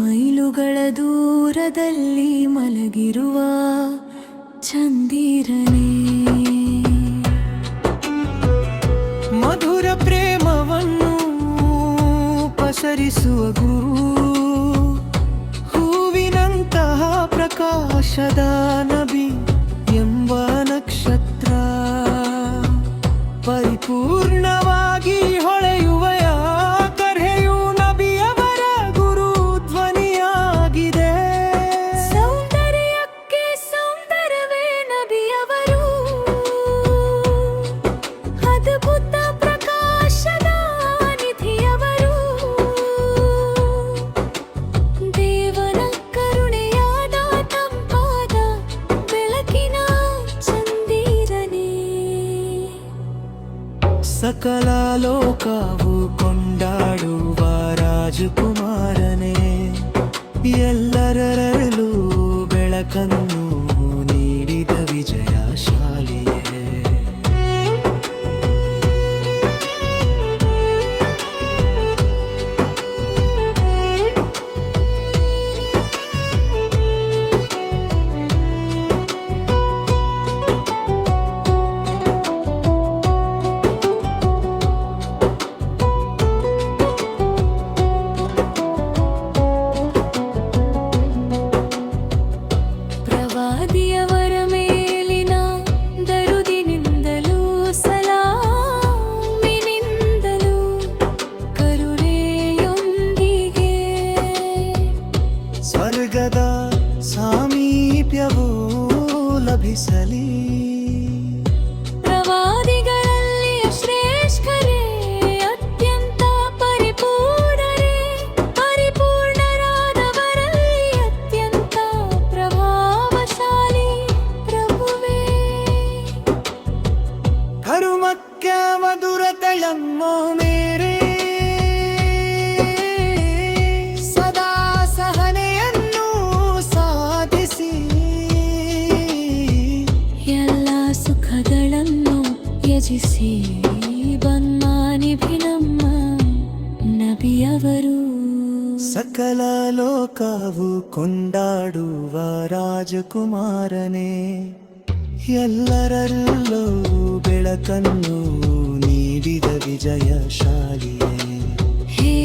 ಮೈಲುಗಳ ದೂರದಲ್ಲಿ ಮಲಗಿರುವ ಚಂದಿರನೇ. ಮಧುರ ಪ್ರೇಮವನ್ನು ಪಸರಿಸುವ ಗುರು, ಹೂವಿನಂತಹ ಪ್ರಕಾಶದ ನಬಿ ಎಂಬ ನಕ್ಷತ್ರ, ಪರಿಪೂರ್ಣವಾಗಿ ಹೊಳೆಯುವ ಕರ್ಹೆಯು ನಬಿಯವರ ಗುರು ಧ್ವನಿಯಾಗಿದೆ. ಸೌಂದರ್ಯಕ್ಕೆ ಸೌಂದರ್ಯವೇ ನಬಿಯವರು, ಅದ್ಭುತ ಪ್ರಕಾಶದ ನಿಧಿಯವರು, ದೇವನ ಕರುಣೆಯಾದ ತಂಪಾದ ಬೆಳಕಿನ ಚಂದಿರನೇ. ಸಕಲ ಲೋಕವು ಕೊಂಡಾಡುವ ರಾಜಕುಮಾರನೇ, ಎಲ್ಲರಲ್ಲೂ ಬೆಳಕನ್ನು ನೀಡಿದ ವಿಜಯಶಾಲಿಯೇ. ಪ್ರವಾದಿಯವರ ಮೇಲಿನ ದರುದಿನಿಂದಲೂ ಸಲಾಮಿನಿಂದಲೂ ಕರುಣೆಯೊಂದಿಗೆ ಸ್ವರ್ಗದ ಸಾಮೀಪ್ಯವೂ ಲಭಿಸಲಿ. ಪ್ರವಾದಿಗಳಲ್ಲಿ ಶ್ರೇಷ್ಠರೇ, ಅತ್ಯಂತ ಪರಿಪೂರ್ಣರೇ, ಪರಿಪೂರ್ಣರಾದವರಲ್ಲಿ ಅತ್ಯಂತ ಪ್ರಭಾವಶಾಲಿ ಪ್ರಭುವೇ. ಧರ್ಮಕ್ಕೆ ಮಧುರತೆಯನ್ನೋ ಮೇರೆ, ಸದಾ ಸಹನೆಯನ್ನು ಸಾಧಿಸಿ, ಎಲ್ಲ ಸುಖಗಳನ್ನು ತ್ಯಜಿಸಿ ಬನ್ಮಾನಿಭಿ ನಮ್ಮ ನಬಿಯವರು. ಸಕಲ ಲೋಕವು ಕೊಂಡಾಡುವ ರಾಜಕುಮಾರನೇ, ಎಲ್ಲರಲ್ಲೂ ಬೆಳಕನ್ನು ನೀಡಿದ ವಿಜಯಶಾಲಿಯೇ. ಹೇ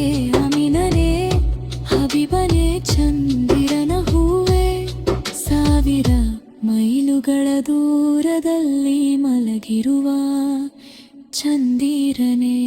ಅಮಿನನೇ, ಹಬಿಬನೇ, ಚಂದಿರನ ಹೂವೇ, ಸಾವಿರ ಮೈಲುಗಳ ದೂರದಲ್ಲಿ ಮಲಗಿರುವ ಚಂದಿರನೇ.